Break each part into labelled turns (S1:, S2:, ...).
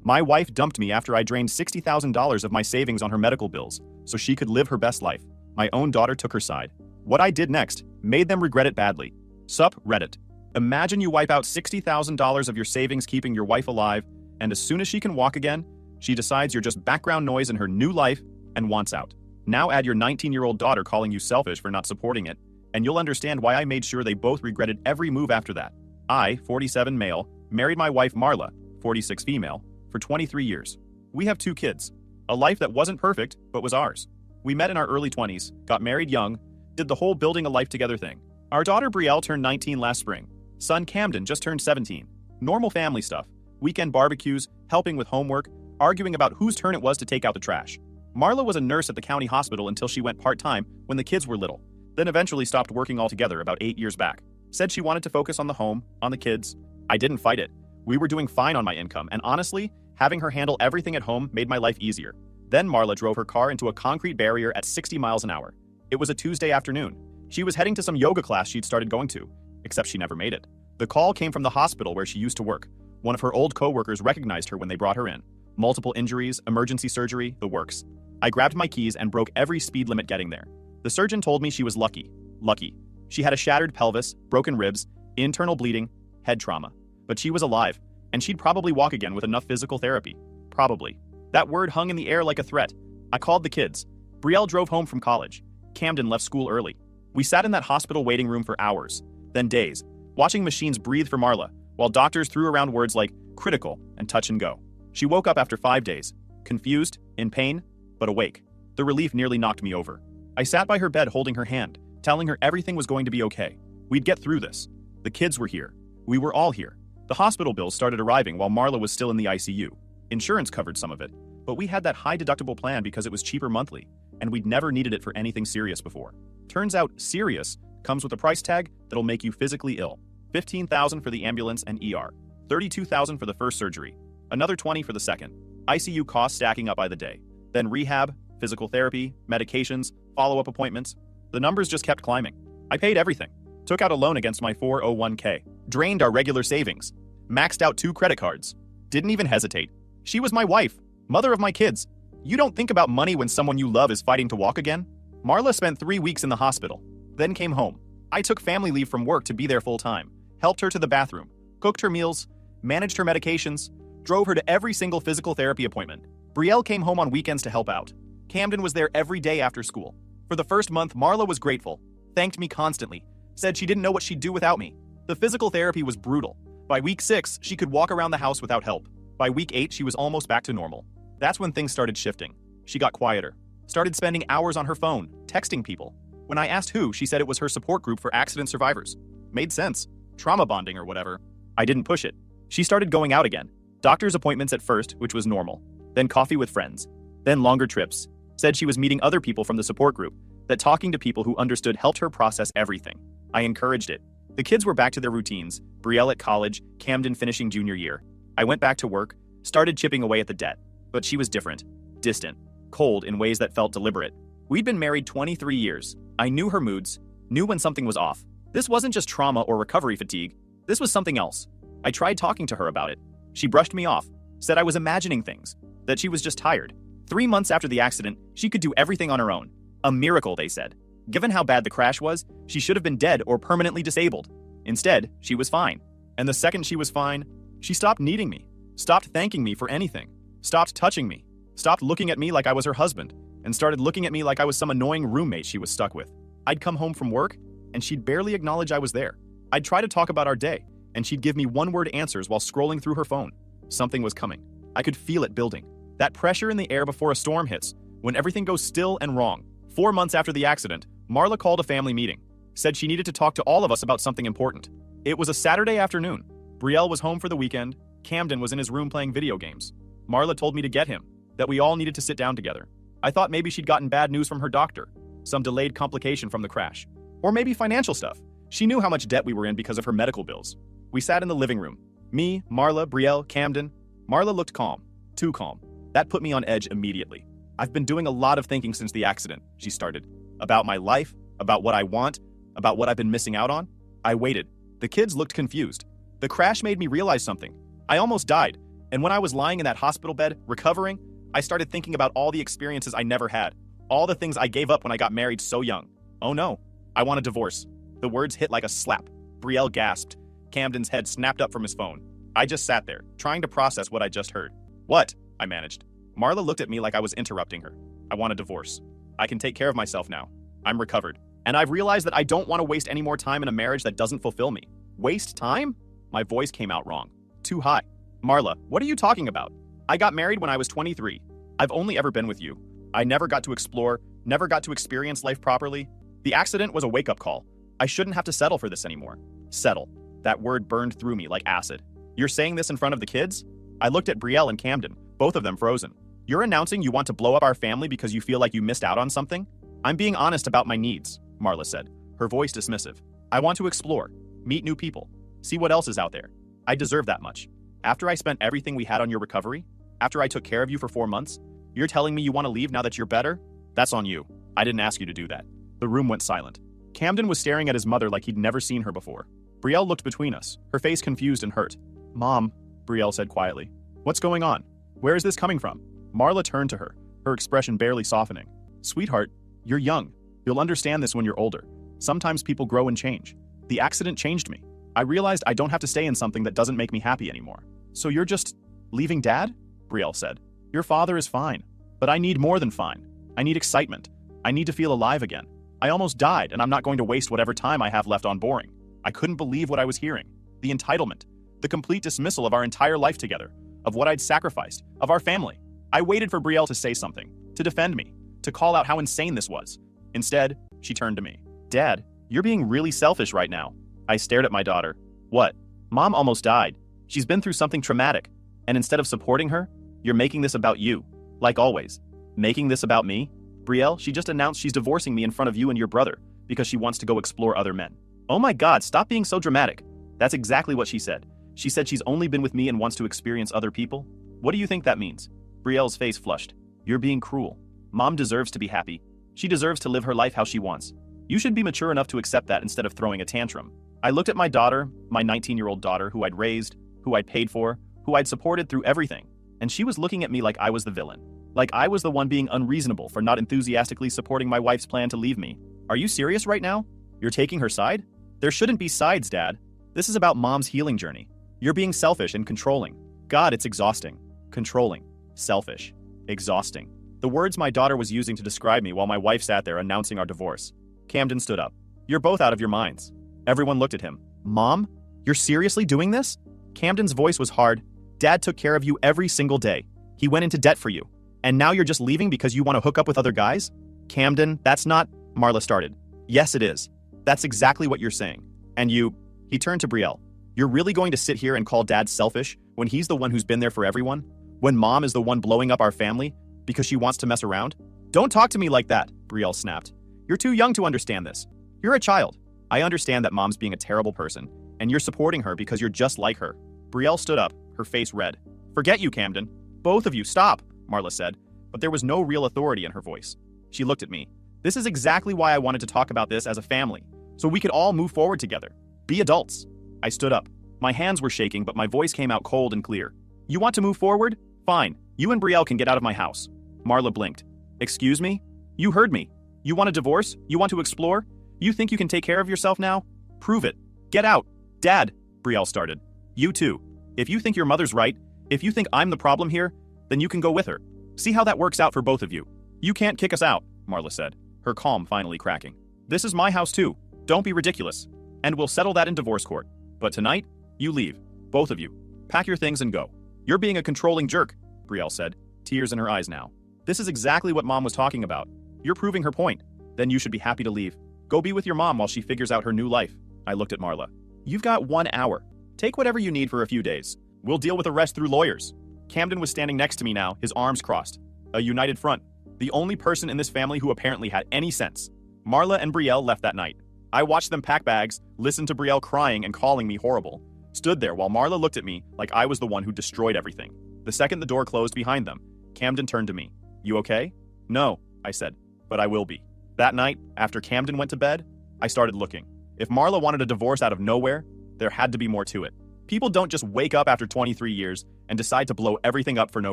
S1: My wife dumped me after I drained $60,000 of my savings on her medical bills, so she could live her best life. My own daughter took her side. What I did next made them regret it badly. Sup, Reddit. Imagine you wipe out $60,000 of your savings keeping your wife alive, and as soon as she can walk again, she decides you're just background noise in her new life and wants out. Now add your 19-year-old daughter calling you selfish for not supporting it, and you'll understand why I made sure they both regretted every move after that. I, 47 male, married my wife Marla, 46 female, for 23 years. We have 2 kids. A life that wasn't perfect, but was ours. We met in our early 20s, got married young, did the whole building a life together thing. Our daughter Brielle turned 19 last spring. Son Camden just turned 17. Normal family stuff. Weekend barbecues, helping with homework, arguing about whose turn it was to take out the trash. Marla was a nurse at the county hospital until she went part-time when the kids were little, then eventually stopped working altogether about 8 years back. Said she wanted to focus on the home, on the kids. I didn't fight it. We were doing fine on my income, and honestly, having her handle everything at home made my life easier. Then Marla drove her car into a concrete barrier at 60 miles an hour. It was a Tuesday afternoon. She was heading to some yoga class she'd started going to, except she never made it. The call came from the hospital where she used to work. One of her old co-workers recognized her when they brought her in. Multiple injuries, emergency surgery, the works. I grabbed my keys and broke every speed limit getting there. The surgeon told me she was lucky. Lucky. She had a shattered pelvis, broken ribs, internal bleeding, head trauma. But she was alive, and she'd probably walk again with enough physical therapy. Probably. That word hung in the air like a threat. I called the kids. Brielle drove home from college. Camden left school early. We sat in that hospital waiting room for hours, then days, watching machines breathe for Marla, while doctors threw around words like critical and touch and go. She woke up after 5 days, confused, in pain, but awake. The relief nearly knocked me over. I sat by her bed holding her hand, telling her everything was going to be okay. We'd get through this. The kids were here. We were all here. The hospital bills started arriving while Marla was still in the ICU. Insurance covered some of it, but we had that high deductible plan because it was cheaper monthly, and we'd never needed it for anything serious before. Turns out, serious comes with a price tag that'll make you physically ill. $15,000 for the ambulance and ER, $32,000 for the first surgery, another $20,000 for the second. ICU costs stacking up by the day. Then rehab, physical therapy, medications, follow-up appointments. The numbers just kept climbing. I paid everything. Took out a loan against my 401k. Drained our regular savings. Maxed out 2 credit cards. Didn't even hesitate. She was my wife, mother of my kids. You don't think about money when someone you love is fighting to walk again? Marla spent 3 weeks in the hospital, then came home. I took family leave from work to be there full-time, helped her to the bathroom, cooked her meals, managed her medications, drove her to every single physical therapy appointment. Brielle came home on weekends to help out. Camden was there every day after school. For the first month, Marla was grateful, thanked me constantly, said she didn't know what she'd do without me. The physical therapy was brutal. By week 6, she could walk around the house without help. By week 8, she was almost back to normal. That's when things started shifting. She got quieter, started spending hours on her phone, texting people. When I asked who, she said it was her support group for accident survivors. Made sense. Trauma bonding or whatever. I didn't push it. She started going out again. Doctor's appointments at first, which was normal. Then coffee with friends. Then longer trips. Said she was meeting other people from the support group, that talking to people who understood helped her process everything. I encouraged it. The kids were back to their routines, Brielle at college, Camden finishing junior year. I went back to work, started chipping away at the debt. But she was different, distant, cold in ways that felt deliberate. We'd been married 23 years. I knew her moods, knew when something was off. This wasn't just trauma or recovery fatigue. This was something else. I tried talking to her about it. She brushed me off, said I was imagining things, that she was just tired. 3 months after the accident, she could do everything on her own. A miracle, they said. Given how bad the crash was, she should have been dead or permanently disabled. Instead, she was fine. And the second she was fine, she stopped needing me, stopped thanking me for anything, stopped touching me, stopped looking at me like I was her husband, and started looking at me like I was some annoying roommate she was stuck with. I'd come home from work, and she'd barely acknowledge I was there. I'd try to talk about our day, and she'd give me one-word answers while scrolling through her phone. Something was coming. I could feel it building. That pressure in the air before a storm hits, when everything goes still and wrong. 4 months after the accident, Marla called a family meeting, said she needed to talk to all of us about something important. It was a Saturday afternoon. Brielle was home for the weekend. Camden was in his room playing video games. Marla told me to get him, that we all needed to sit down together. I thought maybe she'd gotten bad news from her doctor, some delayed complication from the crash, or maybe financial stuff. She knew how much debt we were in because of her medical bills. We sat in the living room. Me, Marla, Brielle, Camden. Marla looked calm, too calm. That put me on edge immediately. I've been doing a lot of thinking since the accident, she started. About my life, about what I want, about what I've been missing out on. I waited. The kids looked confused. The crash made me realize something. I almost died, And when I was lying in that hospital bed, recovering, I started thinking about all the experiences I never had, all the things I gave up when I got married so young. Oh no, I want a divorce. The words hit like a slap. Brielle gasped. Camden's head snapped up from his phone. I just sat there, trying to process what I just heard. What? I managed. Marla looked at me like I was interrupting her. I want a divorce. I can take care of myself now. I'm recovered. And I've realized that I don't want to waste any more time in a marriage that doesn't fulfill me. Waste time? My voice came out wrong. Too high. Marla, what are you talking about? I got married when I was 23. I've only ever been with you. I never got to explore, never got to experience life properly. The accident was a wake-up call. I shouldn't have to settle for this anymore. Settle. That word burned through me like acid. You're saying this in front of the kids? I looked at Brielle and Camden, both of them frozen. You're announcing you want to blow up our family because you feel like you missed out on something? I'm being honest about my needs, Marla said, her voice dismissive. I want to explore, meet new people, see what else is out there. I deserve that much. After I spent everything we had on your recovery, after I took care of you for 4 months, you're telling me you want to leave now that you're better? That's on you. I didn't ask you to do that. The room went silent. Camden was staring at his mother like he'd never seen her before. Brielle looked between us, her face confused and hurt. Mom, Brielle said quietly. What's going on? Where is this coming from? Marla turned to her, her expression barely softening. Sweetheart, you're young. You'll understand this when you're older. Sometimes people grow and change. The accident changed me. I realized I don't have to stay in something that doesn't make me happy anymore. So you're just leaving Dad? Brielle said. Your father is fine, but I need more than fine. I need excitement. I need to feel alive again. I almost died, and I'm not going to waste whatever time I have left on boring. I couldn't believe what I was hearing. The entitlement, the complete dismissal of our entire life together, of what I'd sacrificed, of our family. I waited for Brielle to say something, to defend me, to call out how insane this was. Instead, she turned to me. Dad, you're being really selfish right now. I stared at my daughter. What? Mom almost died. She's been through something traumatic. And instead of supporting her, you're making this about you. Like always. Making this about me? Brielle, she just announced she's divorcing me in front of you and your brother because she wants to go explore other men. Oh my God, stop being so dramatic. That's exactly what she said. She said she's only been with me and wants to experience other people. What do you think that means? Brielle's face flushed. You're being cruel. Mom deserves to be happy. She deserves to live her life how she wants. You should be mature enough to accept that instead of throwing a tantrum. I looked at my daughter, my 19-year-old daughter who I'd raised, who I'd paid for, who I'd supported through everything. And she was looking at me like I was the villain. Like I was the one being unreasonable for not enthusiastically supporting my wife's plan to leave me. Are you serious right now? You're taking her side? There shouldn't be sides, Dad. This is about Mom's healing journey. You're being selfish and controlling. God, it's exhausting. Controlling. Selfish. Exhausting. The words my daughter was using to describe me while my wife sat there announcing our divorce. Camden stood up. You're both out of your minds. Everyone looked at him. Mom? You're seriously doing this? Camden's voice was hard. Dad took care of you every single day. He went into debt for you. And now you're just leaving because you want to hook up with other guys? Camden, that's not... Marla started. Yes, it is. That's exactly what you're saying. And you... He turned to Brielle. You're really going to sit here and call Dad selfish when he's the one who's been there for everyone? When Mom is the one blowing up our family because she wants to mess around? Don't talk to me like that, Brielle snapped. You're too young to understand this. You're a child. I understand that Mom's being a terrible person, and you're supporting her because you're just like her. Brielle stood up, her face red. Forget you, Camden. Both of you, stop, Marla said, but there was no real authority in her voice. She looked at me. This is exactly why I wanted to talk about this as a family, so we could all move forward together. Be adults. I stood up. My hands were shaking, but my voice came out cold and clear. You want to move forward? Fine. You and Brielle can get out of my house. Marla blinked. Excuse me? You heard me. You want a divorce? You want to explore? You think you can take care of yourself now? Prove it. Get out. Dad, Brielle started. You too. If you think your mother's right, if you think I'm the problem here, then you can go with her. See how that works out for both of you. You can't kick us out, Marla said, her calm finally cracking. This is my house too. Don't be ridiculous. And we'll settle that in divorce court. But tonight, you leave. Both of you. Pack your things and go. You're being a controlling jerk, Brielle said, tears in her eyes now. This is exactly what Mom was talking about. You're proving her point. Then you should be happy to leave. Go be with your mom while she figures out her new life. I looked at Marla. You've got 1 hour. Take whatever you need for a few days. We'll deal with the rest through lawyers. Camden was standing next to me now, his arms crossed. A united front. The only person in this family who apparently had any sense. Marla and Brielle left that night. I watched them pack bags, listened to Brielle crying and calling me horrible. Stood there while Marla looked at me like I was the one who destroyed everything. The second the door closed behind them, Camden turned to me. You okay? No, I said, but I will be. That night, after Camden went to bed, I started looking. If Marla wanted a divorce out of nowhere, there had to be more to it. People don't just wake up after 23 years and decide to blow everything up for no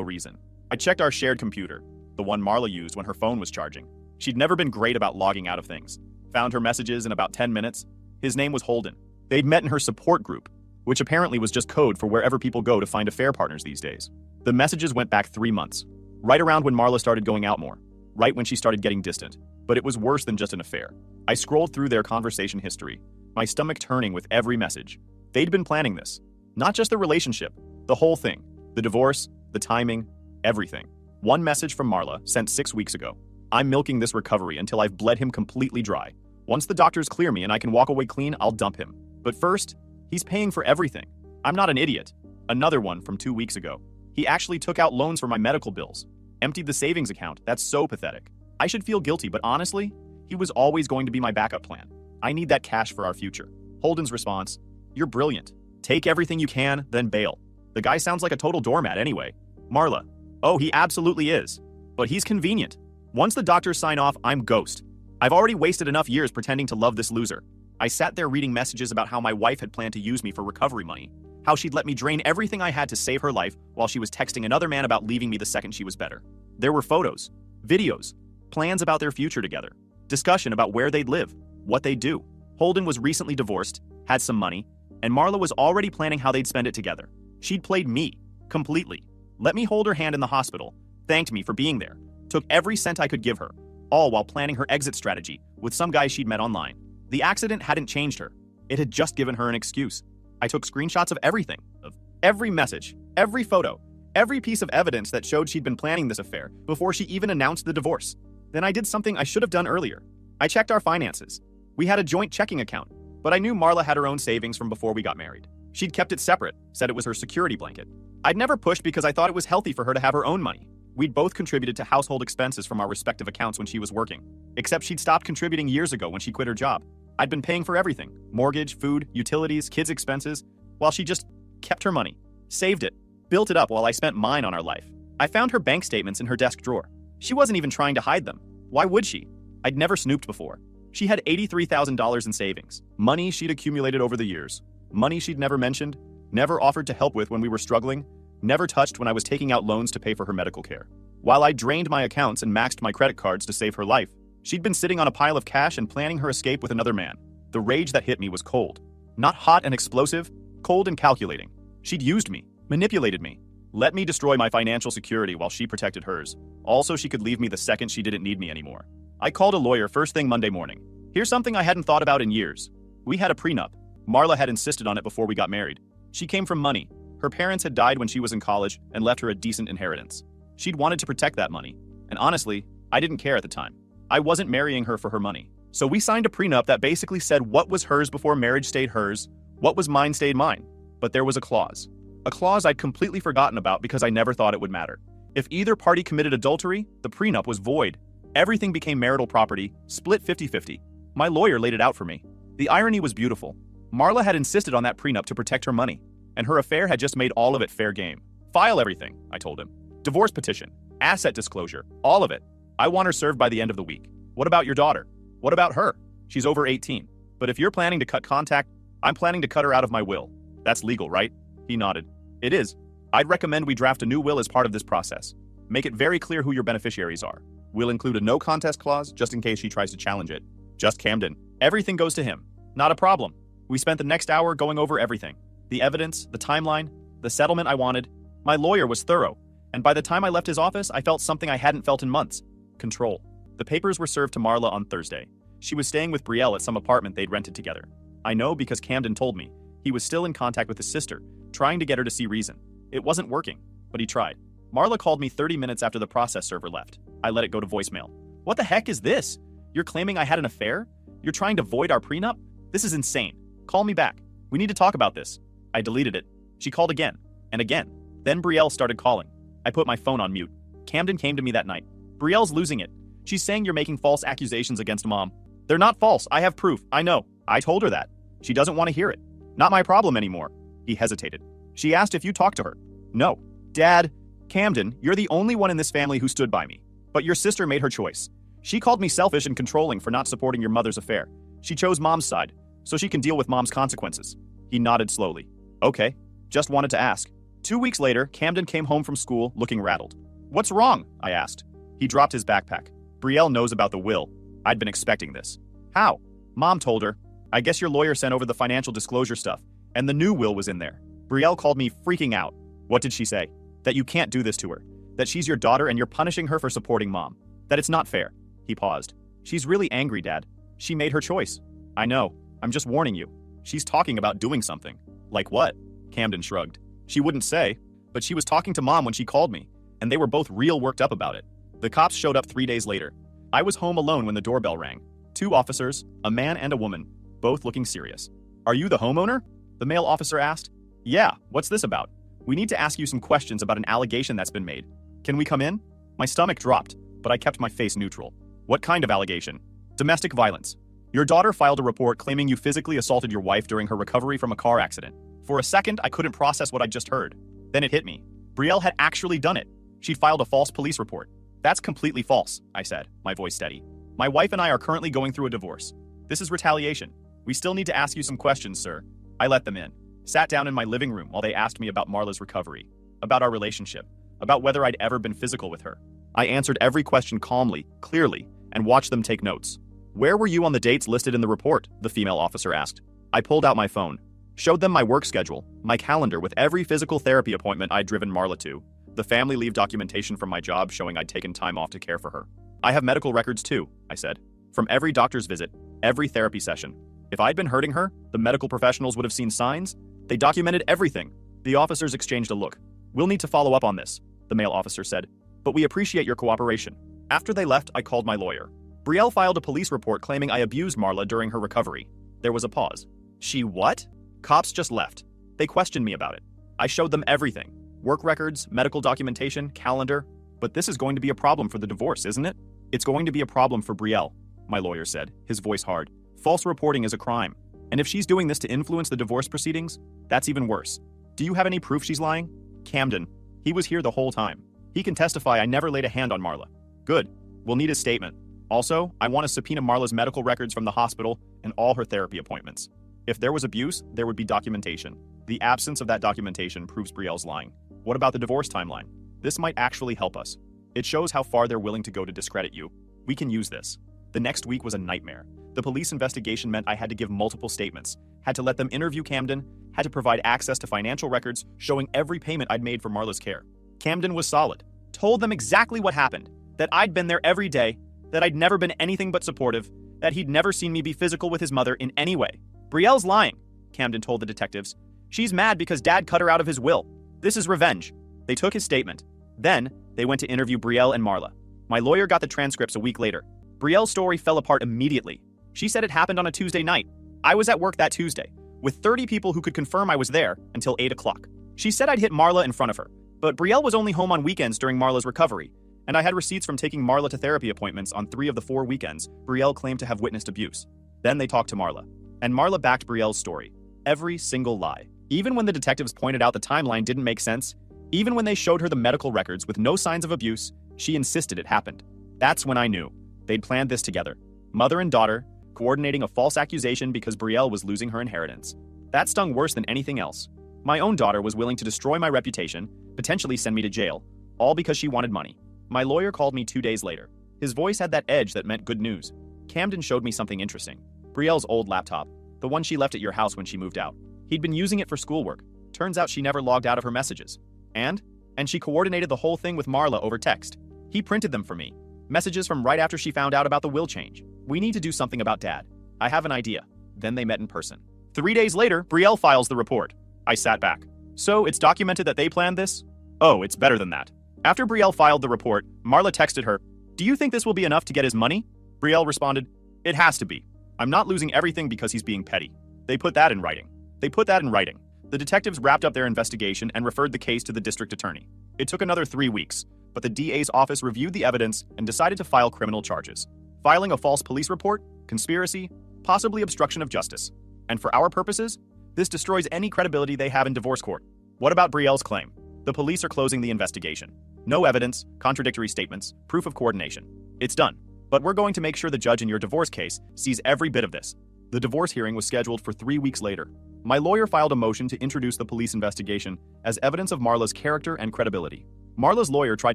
S1: reason. I checked our shared computer, the one Marla used when her phone was charging. She'd never been great about logging out of things. Found her messages in about 10 minutes. His name was Holden. They'd met in her support group, which apparently was just code for wherever people go to find affair partners these days. The messages went back 3 months, right around when Marla started going out more, right when she started getting distant. But it was worse than just an affair. I scrolled through their conversation history, my stomach turning with every message. They'd been planning this. Not just the relationship, the whole thing. The divorce, the timing, everything. One message from Marla sent 6 weeks ago. I'm milking this recovery until I've bled him completely dry. Once the doctors clear me and I can walk away clean, I'll dump him. But first, he's paying for everything. I'm not an idiot. Another one from 2 weeks ago. He actually took out loans for my medical bills. Emptied the savings account. That's so pathetic. I should feel guilty, but honestly, he was always going to be my backup plan. I need that cash for our future. Holden's response, you're brilliant. Take everything you can, then bail. The guy sounds like a total doormat anyway. Marla, oh, he absolutely is. But he's convenient. Once the doctors sign off, I'm ghost. I've already wasted enough years pretending to love this loser. I sat there reading messages about how my wife had planned to use me for recovery money, how she'd let me drain everything I had to save her life while she was texting another man about leaving me the second she was better. There were photos, videos, plans about their future together, discussion about where they'd live, what they'd do. Holden was recently divorced, had some money, and Marla was already planning how they'd spend it together. She'd played me, completely. Let me hold her hand in the hospital, thanked me for being there, took every cent I could give her, all while planning her exit strategy with some guy she'd met online. The accident hadn't changed her. It had just given her an excuse. I took screenshots of everything, of every message, every photo, every piece of evidence that showed she'd been planning this affair before she even announced the divorce. Then I did something I should have done earlier. I checked our finances. We had a joint checking account, but I knew Marla had her own savings from before we got married. She'd kept it separate, said it was her security blanket. I'd never pushed because I thought it was healthy for her to have her own money. We'd both contributed to household expenses from our respective accounts when she was working, except she'd stopped contributing years ago when she quit her job. I'd been paying for everything, mortgage, food, utilities, kids' expenses, while she just kept her money, saved it, built it up while I spent mine on our life. I found her bank statements in her desk drawer. She wasn't even trying to hide them. Why would she? I'd never snooped before. She had $83,000 in savings, money she'd accumulated over the years, money she'd never mentioned, never offered to help with when we were struggling, never touched when I was taking out loans to pay for her medical care. While I drained my accounts and maxed my credit cards to save her life, she'd been sitting on a pile of cash and planning her escape with another man. The rage that hit me was cold. Not hot and explosive, cold and calculating. She'd used me, manipulated me, let me destroy my financial security while she protected hers. Also, she could leave me the second she didn't need me anymore. I called a lawyer first thing Monday morning. Here's something I hadn't thought about in years. We had a prenup. Marla had insisted on it before we got married. She came from money. Her parents had died when she was in college and left her a decent inheritance. She'd wanted to protect that money. And honestly, I didn't care at the time. I wasn't marrying her for her money. So we signed a prenup that basically said what was hers before marriage stayed hers, what was mine stayed mine. But there was a clause. A clause I'd completely forgotten about because I never thought it would matter. If either party committed adultery, the prenup was void. Everything became marital property, split 50-50. My lawyer laid it out for me. The irony was beautiful. Marla had insisted on that prenup to protect her money, and her affair had just made all of it fair game. File everything, I told him. Divorce petition, asset disclosure, all of it. I want her served by the end of the week. What about your daughter? What about her? She's over 18. But if you're planning to cut contact, I'm planning to cut her out of my will. That's legal, right? He nodded. It is. I'd recommend we draft a new will as part of this process. Make it very clear who your beneficiaries are. We'll include a no contest clause just in case she tries to challenge it. Just Camden. Everything goes to him. Not a problem. We spent the next hour going over everything. The evidence, the timeline, the settlement I wanted. My lawyer was thorough, and by the time I left his office, I felt something I hadn't felt in months. Control. The papers were served to Marla on Thursday. She was staying with Brielle at some apartment they'd rented together. I know because Camden told me. He was still in contact with his sister, trying to get her to see reason. It wasn't working, but he tried. Marla called me 30 minutes after the process server left. I let it go to voicemail. What the heck is this? You're claiming I had an affair? You're trying to void our prenup? This is insane. Call me back. We need to talk about this. I deleted it. She called again, and again. Then Brielle started calling. I put my phone on mute. Camden came to me that night. Brielle's losing it. She's saying you're making false accusations against Mom. They're not false. I have proof. I know. I told her that. She doesn't want to hear it. Not my problem anymore. He hesitated. She asked if you talked to her. No. Dad, Camden, you're the only one in this family who stood by me. But your sister made her choice. She called me selfish and controlling for not supporting your mother's affair. She chose Mom's side, so she can deal with Mom's consequences. He nodded slowly. Okay, Just wanted to ask. 2 weeks later, Camden came home from school looking rattled. What's wrong? I asked. He dropped his backpack. Brielle knows about the will. I'd been expecting this. How? Mom told her. I guess your lawyer sent over the financial disclosure stuff, and the new will was in there. Brielle called me freaking out. What did she say? That you can't do this to her. That she's your daughter and you're punishing her for supporting Mom. That it's not fair. He paused. She's really angry, Dad. She made her choice. I know. I'm just warning you. She's talking about doing something. Like what? Camden shrugged. She wouldn't say, but she was talking to Mom when she called me, and they were both real worked up about it. The cops showed up 3 days later. I was home alone when the doorbell rang. 2 officers, a man and a woman, both looking serious. Are you the homeowner? The male officer asked. Yeah, what's this about? We need to ask you some questions about an allegation that's been made. Can we come in? My stomach dropped, but I kept my face neutral. What kind of allegation? Domestic violence. Your daughter filed a report claiming you physically assaulted your wife during her recovery from a car accident. For a second, I couldn't process what I just heard. Then it hit me. Brielle had actually done it. She'd filed a false police report. That's completely false, I said, my voice steady. My wife and I are currently going through a divorce. This is retaliation. We still need to ask you some questions, sir. I let them in. Sat down in my living room while they asked me about Marla's recovery, about our relationship, about whether I'd ever been physical with her. I answered every question calmly, clearly, and watched them take notes. Where were you on the dates listed in the report? The female officer asked. I pulled out my phone, showed them my work schedule, my calendar with every physical therapy appointment I'd driven Marla to, the family leave documentation from my job showing I'd taken time off to care for her. I have medical records too, I said, from every doctor's visit, every therapy session. If I'd been hurting her, the medical professionals would have seen signs. They documented everything. The officers exchanged a look. We'll need to follow up on this, the male officer said, but we appreciate your cooperation. After they left, I called my lawyer. Brielle filed a police report claiming I abused Marla during her recovery. There was a pause. She what? Cops just left. They questioned me about it. I showed them everything. Work records, medical documentation, calendar. But this is going to be a problem for the divorce, isn't it? It's going to be a problem for Brielle, my lawyer said, his voice hard. False reporting is a crime. And if she's doing this to influence the divorce proceedings, that's even worse. Do you have any proof she's lying? Camden. He was here the whole time. He can testify I never laid a hand on Marla. Good. We'll need his statement. Also, I want to subpoena Marla's medical records from the hospital and all her therapy appointments. If there was abuse, there would be documentation. The absence of that documentation proves Brielle's lying. What about the divorce timeline? This might actually help us. It shows how far they're willing to go to discredit you. We can use this. The next week was a nightmare. The police investigation meant I had to give multiple statements, had to let them interview Camden, had to provide access to financial records showing every payment I'd made for Marla's care. Camden was solid. Told them exactly what happened, that I'd been there every day, that I'd never been anything but supportive, that he'd never seen me be physical with his mother in any way. Brielle's lying, Camden told the detectives. She's mad because Dad cut her out of his will. This is revenge. They took his statement. Then, they went to interview Brielle and Marla. My lawyer got the transcripts a week later. Brielle's story fell apart immediately. She said it happened on a Tuesday night. I was at work that Tuesday, with 30 people who could confirm I was there until 8 o'clock. She said I'd hit Marla in front of her, but Brielle was only home on weekends during Marla's recovery, and I had receipts from taking Marla to therapy appointments on 3 of the 4 weekends Brielle claimed to have witnessed abuse. Then they talked to Marla, and Marla backed Brielle's story. Every single lie. Even when the detectives pointed out the timeline didn't make sense, even when they showed her the medical records with no signs of abuse, she insisted it happened. That's when I knew. They'd planned this together. Mother and daughter, coordinating a false accusation because Brielle was losing her inheritance. That stung worse than anything else. My own daughter was willing to destroy my reputation, potentially send me to jail, all because she wanted money. My lawyer called me 2 days later. His voice had that edge that meant good news. Camden showed me something interesting. Brielle's old laptop, the one she left at your house when she moved out. He'd been using it for schoolwork. Turns out she never logged out of her messages. And she coordinated the whole thing with Marla over text. He printed them for me. Messages from right after she found out about the will change. We need to do something about Dad. I have an idea. Then they met in person. 3 days later, Brielle files the report. I sat back. So it's documented that they planned this? Oh, it's better than that. After Brielle filed the report, Marla texted her, "Do you think this will be enough to get his money?" Brielle responded, "It has to be. I'm not losing everything because he's being petty." They put that in writing. The detectives wrapped up their investigation and referred the case to the district attorney. It took another 3 weeks, but the DA's office reviewed the evidence and decided to file criminal charges. Filing a false police report, conspiracy, possibly obstruction of justice. And for our purposes, this destroys any credibility they have in divorce court. What about Brielle's claim? The police are closing the investigation. No evidence, contradictory statements, proof of coordination. It's done. But we're going to make sure the judge in your divorce case sees every bit of this. The divorce hearing was scheduled for 3 weeks later. My lawyer filed a motion to introduce the police investigation as evidence of Marla's character and credibility. Marla's lawyer tried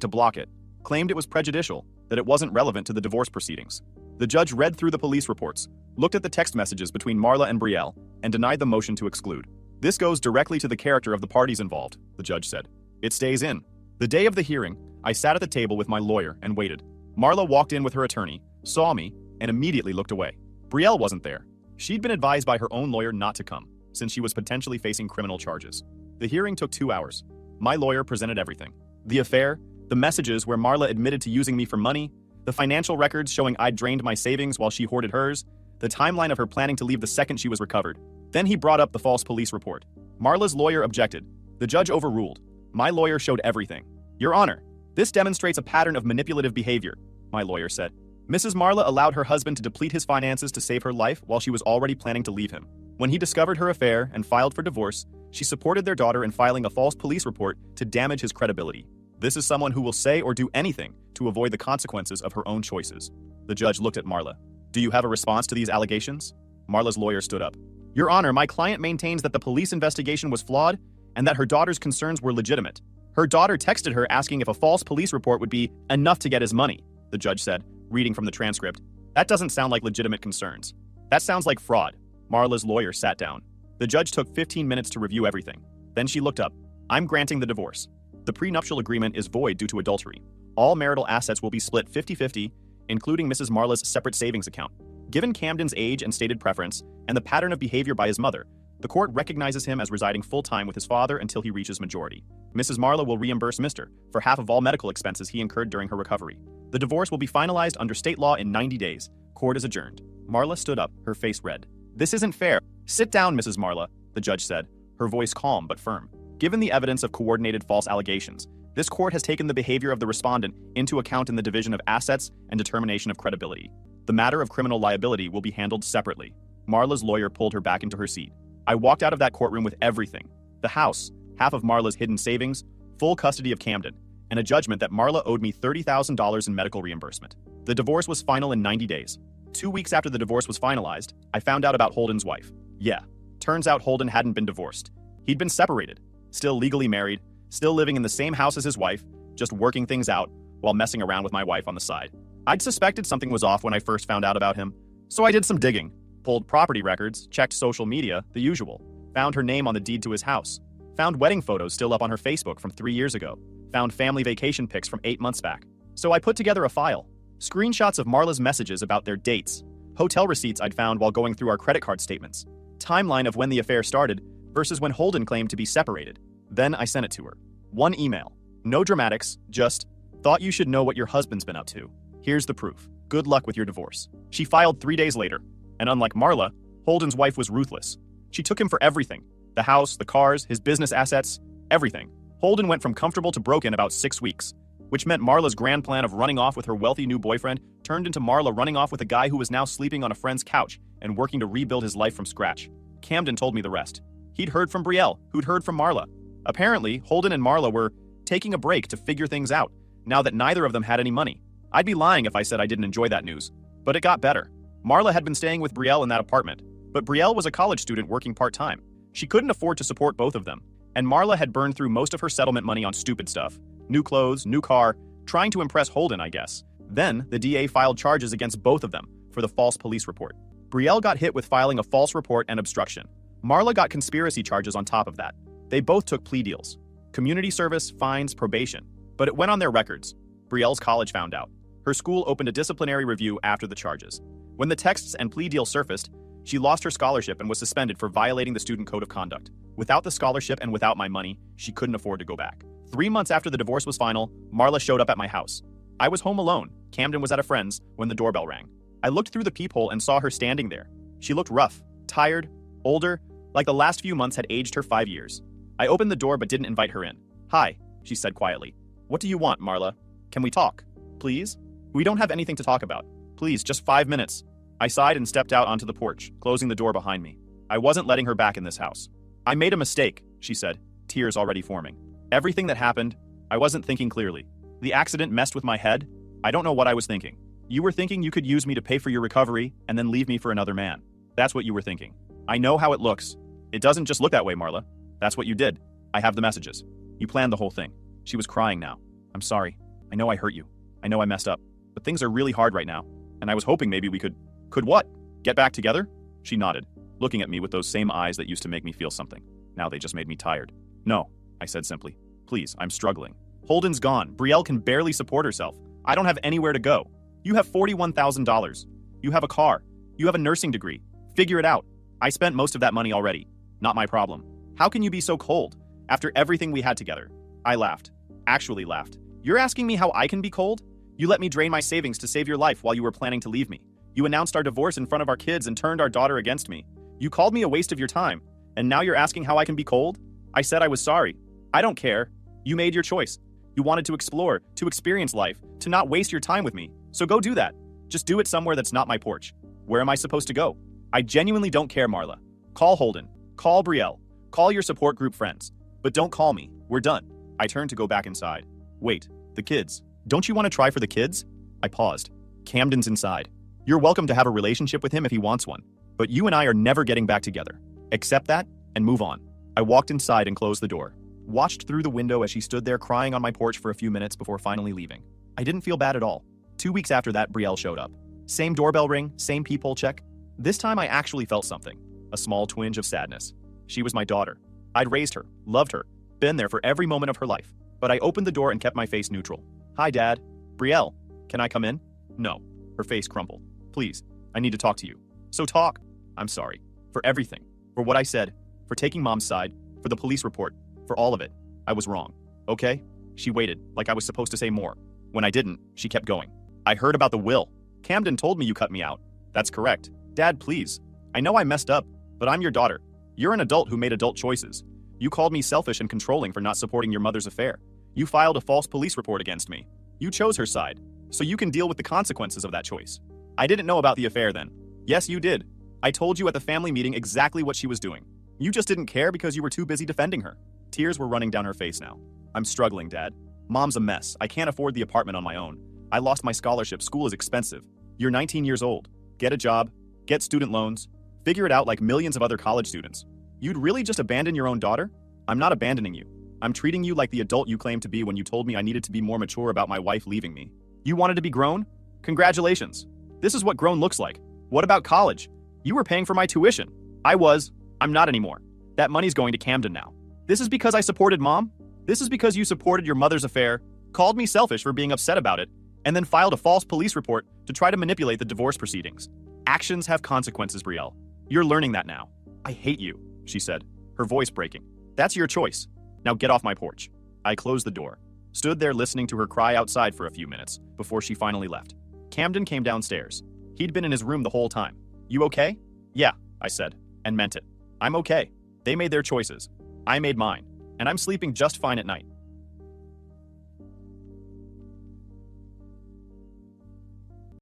S1: to block it, claimed it was prejudicial, that it wasn't relevant to the divorce proceedings. The judge read through the police reports, looked at the text messages between Marla and Brielle, and denied the motion to exclude. This goes directly to the character of the parties involved, the judge said. It stays in. The day of the hearing, I sat at the table with my lawyer and waited. Marla walked in with her attorney, saw me, and immediately looked away. Brielle wasn't there. She'd been advised by her own lawyer not to come, since she was potentially facing criminal charges. The hearing took 2 hours. My lawyer presented everything. The affair, the messages where Marla admitted to using me for money, the financial records showing I'd drained my savings while she hoarded hers, the timeline of her planning to leave the second she was recovered. Then he brought up the false police report. Marla's lawyer objected. The judge overruled. My lawyer showed everything. Your Honor, this demonstrates a pattern of manipulative behavior, my lawyer said. Mrs. Marla allowed her husband to deplete his finances to save her life while she was already planning to leave him. When he discovered her affair and filed for divorce, she supported their daughter in filing a false police report to damage his credibility. This is someone who will say or do anything to avoid the consequences of her own choices. The judge looked at Marla. Do you have a response to these allegations? Marla's lawyer stood up. Your Honor, my client maintains that the police investigation was flawed and that her daughter's concerns were legitimate. Her daughter texted her asking if a false police report would be enough to get his money, the judge said, reading from the transcript. That doesn't sound like legitimate concerns. That sounds like fraud. Marla's lawyer sat down. The judge took 15 minutes to review everything. Then she looked up. I'm granting the divorce. The prenuptial agreement is void due to adultery. All marital assets will be split 50-50, including Mrs. Marla's separate savings account. Given Camden's age and stated preference, and the pattern of behavior by his mother, the court recognizes him as residing full-time with his father until he reaches majority. Mrs. Marla will reimburse Mr. for half of all medical expenses he incurred during her recovery. The divorce will be finalized under state law in 90 days. Court is adjourned. Marla stood up, her face red. This isn't fair. Sit down, Mrs. Marla, the judge said, her voice calm but firm. Given the evidence of coordinated false allegations, this court has taken the behavior of the respondent into account in the division of assets and determination of credibility. The matter of criminal liability will be handled separately. Marla's lawyer pulled her back into her seat. I walked out of that courtroom with everything. The house, half of Marla's hidden savings, full custody of Camden, and a judgment that Marla owed me $30,000 in medical reimbursement. The divorce was final in 90 days. 2 weeks after the divorce was finalized, I found out about Holden's wife. Yeah, turns out Holden hadn't been divorced. He'd been separated, still legally married, still living in the same house as his wife, just working things out while messing around with my wife on the side. I'd suspected something was off when I first found out about him, so I did some digging. Pulled property records, checked social media, the usual. Found her name on the deed to his house. Found wedding photos still up on her Facebook from 3 years ago. Found family vacation pics from 8 months back. So I put together a file. Screenshots of Marla's messages about their dates. Hotel receipts I'd found while going through our credit card statements. Timeline of when the affair started versus when Holden claimed to be separated. Then I sent it to her. One email. No dramatics, just, thought you should know what your husband's been up to. Here's the proof. Good luck with your divorce. She filed 3 days later. And unlike Marla, Holden's wife was ruthless. She took him for everything. The house, the cars, his business assets, everything. Holden went from comfortable to broken about 6 weeks, which meant Marla's grand plan of running off with her wealthy new boyfriend turned into Marla running off with a guy who was now sleeping on a friend's couch and working to rebuild his life from scratch. Camden told me the rest. He'd heard from Brielle, who'd heard from Marla. Apparently, Holden and Marla were taking a break to figure things out, now that neither of them had any money. I'd be lying if I said I didn't enjoy that news. But it got better. Marla had been staying with Brielle in that apartment, but Brielle was a college student working part-time. She couldn't afford to support both of them, and Marla had burned through most of her settlement money on stupid stuff. New clothes, new car, trying to impress Holden, I guess. Then, the DA filed charges against both of them for the false police report. Brielle got hit with filing a false report and obstruction. Marla got conspiracy charges on top of that. They both took plea deals. Community service, fines, probation. But it went on their records. Brielle's college found out. Her school opened a disciplinary review after the charges. When the texts and plea deal surfaced, she lost her scholarship and was suspended for violating the student code of conduct. Without the scholarship and without my money, she couldn't afford to go back. 3 months after the divorce was final, Marla showed up at my house. I was home alone. Camden was at a friend's when the doorbell rang. I looked through the peephole and saw her standing there. She looked rough, tired, older, like the last few months had aged her 5 years. I opened the door but didn't invite her in. Hi, she said quietly. What do you want, Marla? Can we talk? Please? We don't have anything to talk about. Please, just 5 minutes. I sighed and stepped out onto the porch, closing the door behind me. I wasn't letting her back in this house. I made a mistake, she said, tears already forming. Everything that happened, I wasn't thinking clearly. The accident messed with my head. I don't know what I was thinking. You were thinking you could use me to pay for your recovery and then leave me for another man. That's what you were thinking. I know how it looks. It doesn't just look that way, Marla. That's what you did. I have the messages. You planned the whole thing. She was crying now. I'm sorry. I know I hurt you. I know I messed up. But things are really hard right now. And I was hoping maybe we could what? Get back together? She nodded, looking at me with those same eyes that used to make me feel something. Now they just made me tired. No, I said simply. Please, I'm struggling. Holden's gone. Brielle can barely support herself. I don't have anywhere to go. You have $41,000. You have a car. You have a nursing degree. Figure it out. I spent most of that money already. Not my problem. How can you be so cold after everything we had together? I laughed. Actually laughed. You're asking me how I can be cold? You let me drain my savings to save your life while you were planning to leave me. You announced our divorce in front of our kids and turned our daughter against me. You called me a waste of your time, and now you're asking how I can be cold? I said I was sorry. I don't care. You made your choice. You wanted to explore, to experience life, to not waste your time with me. So go do that. Just do it somewhere that's not my porch. Where am I supposed to go? I genuinely don't care, Marla. Call Holden. Call Brielle. Call your support group friends. But don't call me. We're done. I turned to go back inside. Wait, the kids. Don't you want to try for the kids? I paused. Camden's inside. You're welcome to have a relationship with him if he wants one. But you and I are never getting back together. Accept that and move on. I walked inside and closed the door. Watched through the window as she stood there crying on my porch for a few minutes before finally leaving. I didn't feel bad at all. 2 weeks after that, Brielle showed up. Same doorbell ring, same peephole check. This time I actually felt something. A small twinge of sadness. She was my daughter. I'd raised her, loved her, been there for every moment of her life. But I opened the door and kept my face neutral. Hi, Dad. Brielle, can I come in? No. Her face crumpled. Please, I need to talk to you. So talk. I'm sorry. For everything. For what I said. For taking Mom's side. For the police report. For all of it. I was wrong. Okay? She waited, like I was supposed to say more. When I didn't, she kept going. I heard about the will. Camden told me you cut me out. That's correct. Dad, please. I know I messed up, but I'm your daughter. You're an adult who made adult choices. You called me selfish and controlling for not supporting your mother's affair. You filed a false police report against me. You chose her side, so you can deal with the consequences of that choice. I didn't know about the affair then. Yes, you did. I told you at the family meeting exactly what she was doing. You just didn't care because you were too busy defending her. Tears were running down her face now. I'm struggling, Dad. Mom's a mess. I can't afford the apartment on my own. I lost my scholarship. School is expensive. You're 19 years old. Get a job. Get student loans. Figure it out like millions of other college students. You'd really just abandon your own daughter? I'm not abandoning you. I'm treating you like the adult you claimed to be when you told me I needed to be more mature about my wife leaving me. You wanted to be grown? Congratulations. This is what grown looks like. What about college? You were paying for my tuition. I was. I'm not anymore. That money's going to Camden now. This is because I supported Mom? This is because you supported your mother's affair, called me selfish for being upset about it, and then filed a false police report to try to manipulate the divorce proceedings. Actions have consequences, Brielle. You're learning that now. I hate you, she said, her voice breaking. That's your choice. Now get off my porch. I closed the door, stood there listening to her cry outside for a few minutes before she finally left. Camden came downstairs. He'd been in his room the whole time. You okay? Yeah, I said, and meant it. I'm okay. They made their choices. I made mine, and I'm sleeping just fine at night.